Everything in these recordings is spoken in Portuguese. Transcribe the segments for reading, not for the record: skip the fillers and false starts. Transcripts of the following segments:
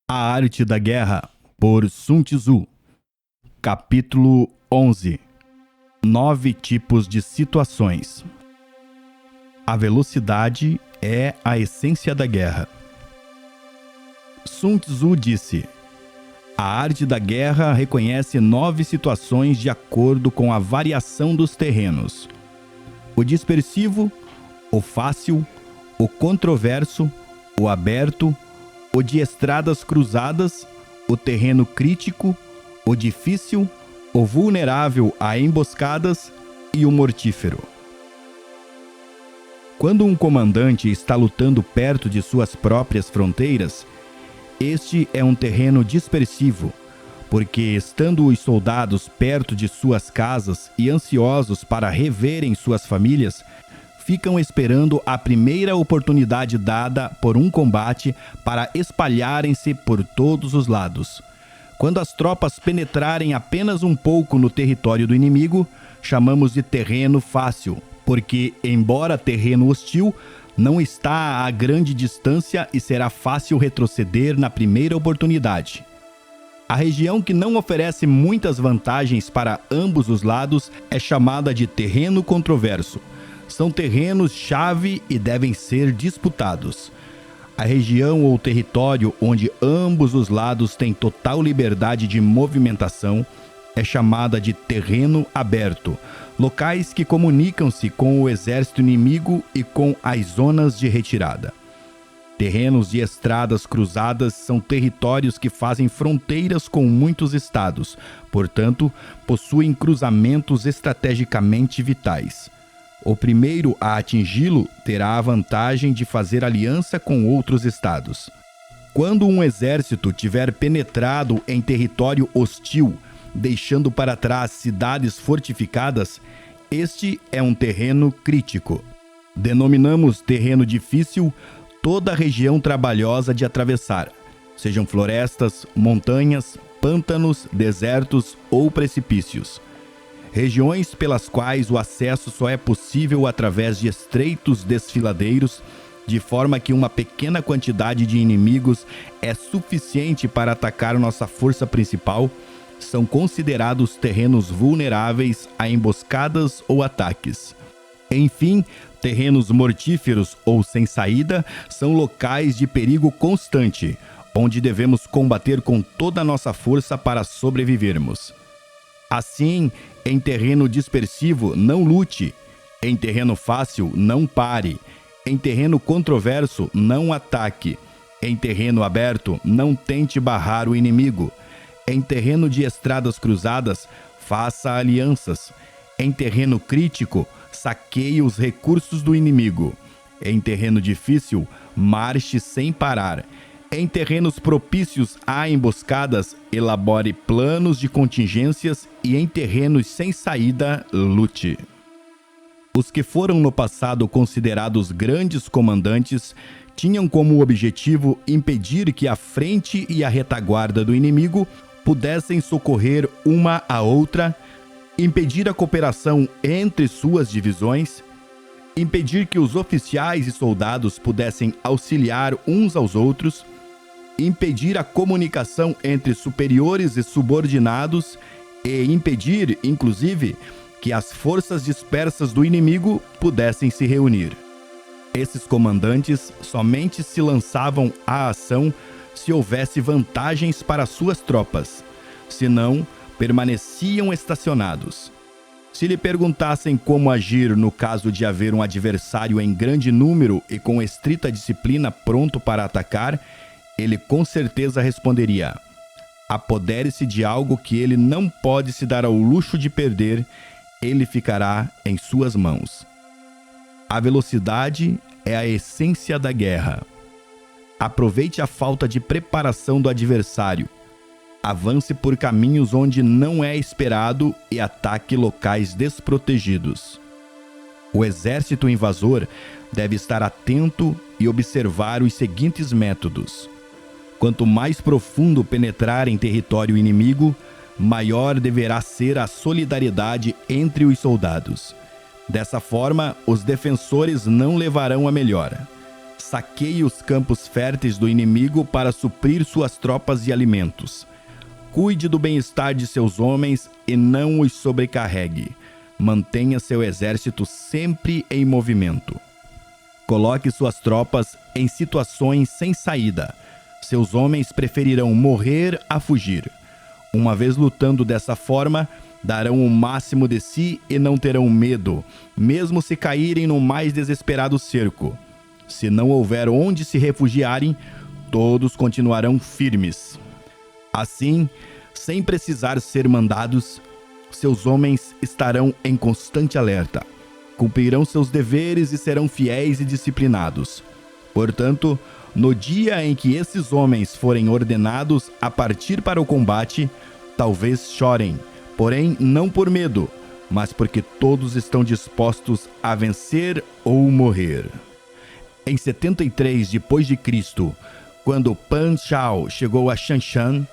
A Arte da Guerra, por Sun Tzu. Capítulo 11. 9 tipos de situações. A velocidade é a essência da guerra. Sun Tzu disse: a arte da guerra reconhece 9 situações de acordo com a variação dos terrenos: o dispersivo, o fácil, o controverso, o aberto, o de estradas cruzadas, o terreno crítico, o difícil, o vulnerável a emboscadas e o mortífero. Quando um comandante está lutando perto de suas próprias fronteiras, este é um terreno dispersivo, porque estando os soldados perto de suas casas e ansiosos para reverem suas famílias, ficam esperando a primeira oportunidade dada por um combate para espalharem-se por todos os lados. Quando as tropas penetrarem apenas um pouco no território do inimigo, chamamos de terreno fácil, porque, embora terreno hostil, não está a grande distância e será fácil retroceder na primeira oportunidade. A região que não oferece muitas vantagens para ambos os lados é chamada de terreno controverso. São terrenos-chave e devem ser disputados. A região ou território onde ambos os lados têm total liberdade de movimentação é chamada de terreno aberto, locais que comunicam-se com o exército inimigo e com as zonas de retirada. Terrenos de estradas cruzadas são territórios que fazem fronteiras com muitos estados, portanto, possuem cruzamentos estrategicamente vitais. O primeiro a atingi-lo terá a vantagem de fazer aliança com outros estados. Quando um exército tiver penetrado em território hostil, deixando para trás cidades fortificadas, este é um terreno crítico. Denominamos terreno difícil toda a região trabalhosa de atravessar, sejam florestas, montanhas, pântanos, desertos ou precipícios. Regiões pelas quais o acesso só é possível através de estreitos desfiladeiros, de forma que uma pequena quantidade de inimigos é suficiente para atacar nossa força principal, são considerados terrenos vulneráveis a emboscadas ou ataques. Enfim, terrenos mortíferos ou sem saída são locais de perigo constante, onde devemos combater com toda a nossa força para sobrevivermos. Assim, em terreno dispersivo, não lute. Em terreno fácil, não pare. Em terreno controverso, não ataque. Em terreno aberto, não tente barrar o inimigo. Em terreno de estradas cruzadas, faça alianças. Em terreno crítico, saqueie os recursos do inimigo. Em terreno difícil, marche sem parar. Em terrenos propícios a emboscadas, elabore planos de contingências e em terrenos sem saída, lute. Os que foram no passado considerados grandes comandantes tinham como objetivo impedir que a frente e a retaguarda do inimigo pudessem socorrer uma a outra, impedir a cooperação entre suas divisões, impedir que os oficiais e soldados pudessem auxiliar uns aos outros, impedir a comunicação entre superiores e subordinados e impedir, inclusive, que as forças dispersas do inimigo pudessem se reunir. Esses comandantes somente se lançavam à ação se houvesse vantagens para suas tropas, senão permaneciam estacionados. Se lhe perguntassem como agir no caso de haver um adversário em grande número e com estrita disciplina pronto para atacar, ele com certeza responderia: apodere-se de algo que ele não pode se dar ao luxo de perder, ele ficará em suas mãos. A velocidade é a essência da guerra. Aproveite a falta de preparação do adversário. Avance por caminhos onde não é esperado e ataque locais desprotegidos. O exército invasor deve estar atento e observar os seguintes métodos. Quanto mais profundo penetrar em território inimigo, maior deverá ser a solidariedade entre os soldados. Dessa forma, os defensores não levarão a melhor. Saqueie os campos férteis do inimigo para suprir suas tropas de alimentos. Cuide do bem-estar de seus homens e não os sobrecarregue. Mantenha seu exército sempre em movimento. Coloque suas tropas em situações sem saída. Seus homens preferirão morrer a fugir. Uma vez lutando dessa forma, darão o máximo de si e não terão medo, mesmo se caírem no mais desesperado cerco. Se não houver onde se refugiarem, todos continuarão firmes. Assim, sem precisar ser mandados, seus homens estarão em constante alerta. Cumprirão seus deveres e serão fiéis e disciplinados. Portanto, no dia em que esses homens forem ordenados a partir para o combate, talvez chorem, porém não por medo, mas porque todos estão dispostos a vencer ou morrer. Em 73 d.C., quando Pan Chao chegou a Shanshan,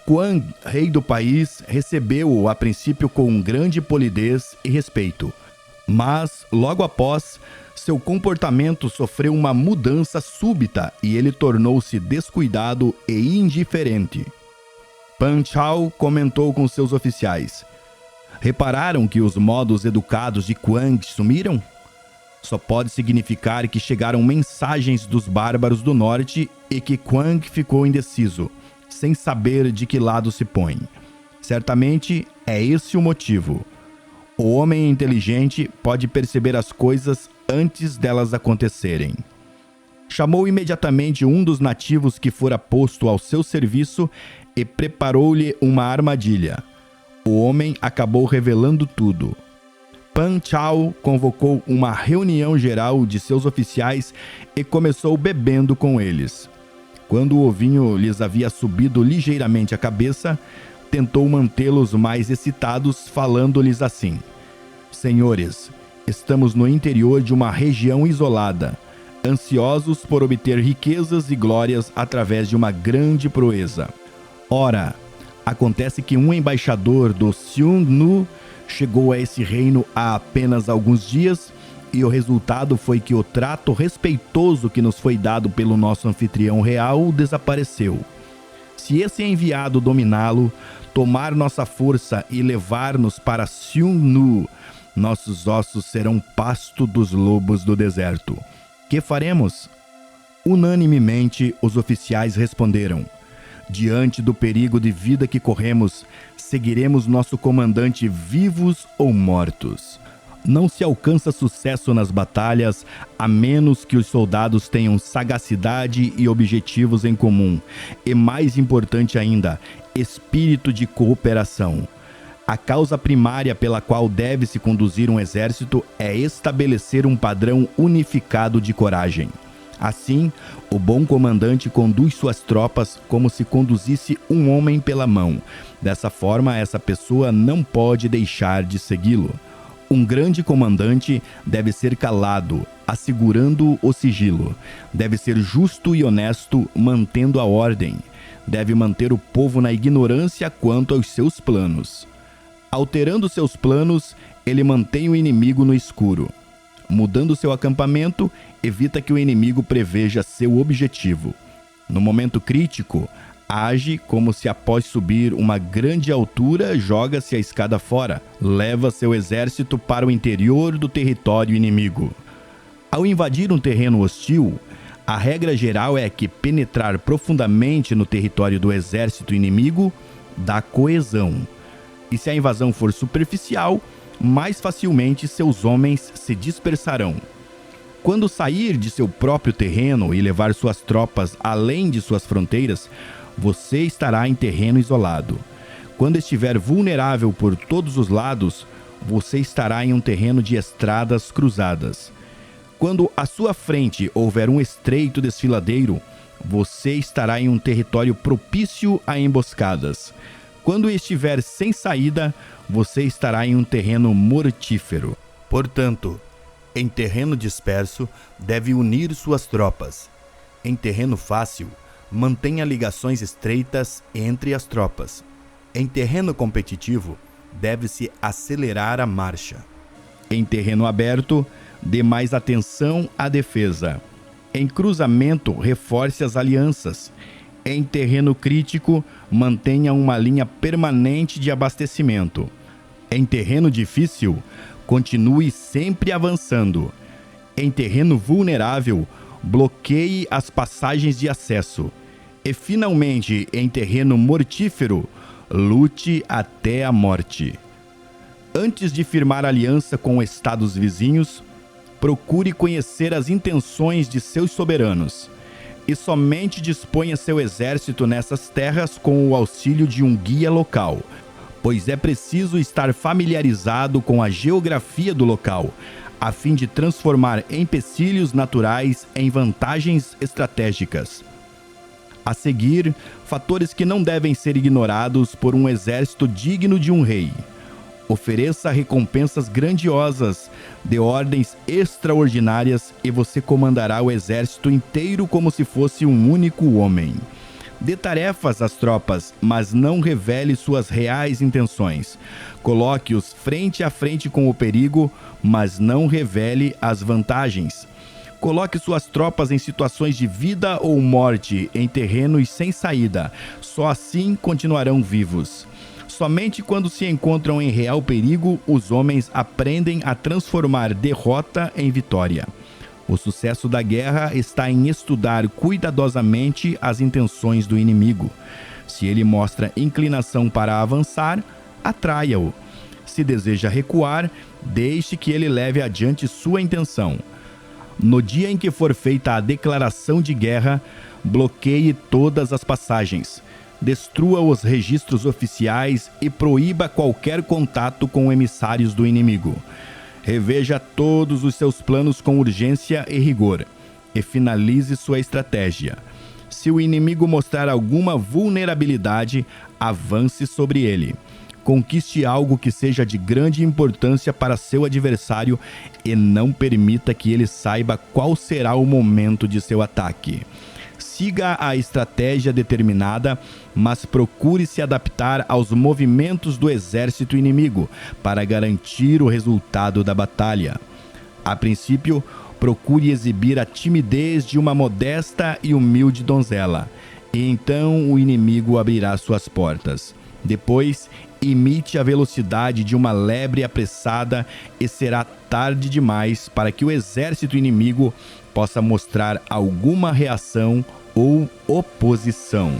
Quang, rei do país, recebeu-o a princípio com grande polidez e respeito. Mas, logo após, seu comportamento sofreu uma mudança súbita e ele tornou-se descuidado e indiferente. Pan Chao comentou com seus oficiais: repararam que os modos educados de Quang sumiram? Só pode significar que chegaram mensagens dos bárbaros do norte e que Quang ficou indeciso, sem saber de que lado se põe. Certamente é esse o motivo. O homem inteligente pode perceber as coisas antes delas acontecerem. Chamou imediatamente um dos nativos que fora posto ao seu serviço e preparou-lhe uma armadilha. O homem acabou revelando tudo. Pan Chao convocou uma reunião geral de seus oficiais e começou bebendo com eles. Quando o vinho lhes havia subido ligeiramente a cabeça, tentou mantê-los mais excitados, falando-lhes assim: senhores, estamos no interior de uma região isolada, ansiosos por obter riquezas e glórias através de uma grande proeza. Ora, acontece que um embaixador do Xiongnu chegou a esse reino há apenas alguns dias e o resultado foi que o trato respeitoso que nos foi dado pelo nosso anfitrião real desapareceu. Se esse enviado dominá-lo, tomar nossa força e levar-nos para Xiongnu, nossos ossos serão pasto dos lobos do deserto. Que faremos? Unanimemente, os oficiais responderam: diante do perigo de vida que corremos, seguiremos nosso comandante vivos ou mortos. Não se alcança sucesso nas batalhas a menos que os soldados tenham sagacidade e objetivos em comum, e mais importante ainda, espírito de cooperação. A causa primária pela qual deve-se conduzir um exército é estabelecer um padrão unificado de coragem. Assim, o bom comandante conduz suas tropas como se conduzisse um homem pela mão. Dessa forma, essa pessoa não pode deixar de segui-lo. Um grande comandante deve ser calado, assegurando o sigilo. Deve ser justo e honesto, mantendo a ordem. Deve manter o povo na ignorância quanto aos seus planos. Alterando seus planos, ele mantém o inimigo no escuro. Mudando seu acampamento, evita que o inimigo preveja seu objetivo. No momento crítico, age como se após subir uma grande altura, joga-se a escada fora, leva seu exército para o interior do território inimigo. Ao invadir um terreno hostil, a regra geral é que penetrar profundamente no território do exército inimigo dá coesão. E se a invasão for superficial, mais facilmente seus homens se dispersarão. Quando sair de seu próprio terreno e levar suas tropas além de suas fronteiras, você estará em terreno isolado. Quando estiver vulnerável por todos os lados, você estará em um terreno de estradas cruzadas. Quando à sua frente houver um estreito desfiladeiro, você estará em um território propício a emboscadas. Quando estiver sem saída, você estará em um terreno mortífero. Portanto, em terreno disperso, deve unir suas tropas. Em terreno fácil, mantenha ligações estreitas entre as tropas. Em terreno competitivo, deve-se acelerar a marcha. Em terreno aberto, dê mais atenção à defesa. Em cruzamento, reforce as alianças. Em terreno crítico, mantenha uma linha permanente de abastecimento. Em terreno difícil, continue sempre avançando. Em terreno vulnerável, bloqueie as passagens de acesso. E, finalmente, em terreno mortífero, lute até a morte. Antes de firmar aliança com estados vizinhos, procure conhecer as intenções de seus soberanos e somente disponha seu exército nessas terras com o auxílio de um guia local, pois é preciso estar familiarizado com a geografia do local, a fim de transformar empecilhos naturais em vantagens estratégicas. A seguir, fatores que não devem ser ignorados por um exército digno de um rei. Ofereça recompensas grandiosas, de ordens extraordinárias, e você comandará o exército inteiro como se fosse um único homem. Dê tarefas às tropas, mas não revele suas reais intenções. Coloque-os frente a frente com o perigo, mas não revele as vantagens. Coloque suas tropas em situações de vida ou morte, em terrenos sem saída. Só assim continuarão vivos. Somente quando se encontram em real perigo, os homens aprendem a transformar derrota em vitória. O sucesso da guerra está em estudar cuidadosamente as intenções do inimigo. Se ele mostra inclinação para avançar, atraia-o. Se deseja recuar, deixe que ele leve adiante sua intenção. No dia em que for feita a declaração de guerra, bloqueie todas as passagens. Destrua os registros oficiais e proíba qualquer contato com emissários do inimigo. Reveja todos os seus planos com urgência e rigor, e finalize sua estratégia. Se o inimigo mostrar alguma vulnerabilidade, avance sobre ele. Conquiste algo que seja de grande importância para seu adversário e não permita que ele saiba qual será o momento de seu ataque. Siga a estratégia determinada, mas procure se adaptar aos movimentos do exército inimigo para garantir o resultado da batalha. A princípio, procure exibir a timidez de uma modesta e humilde donzela, e então o inimigo abrirá suas portas. Depois, imite a velocidade de uma lebre apressada e será tarde demais para que o exército inimigo possa mostrar alguma reação ou oposição.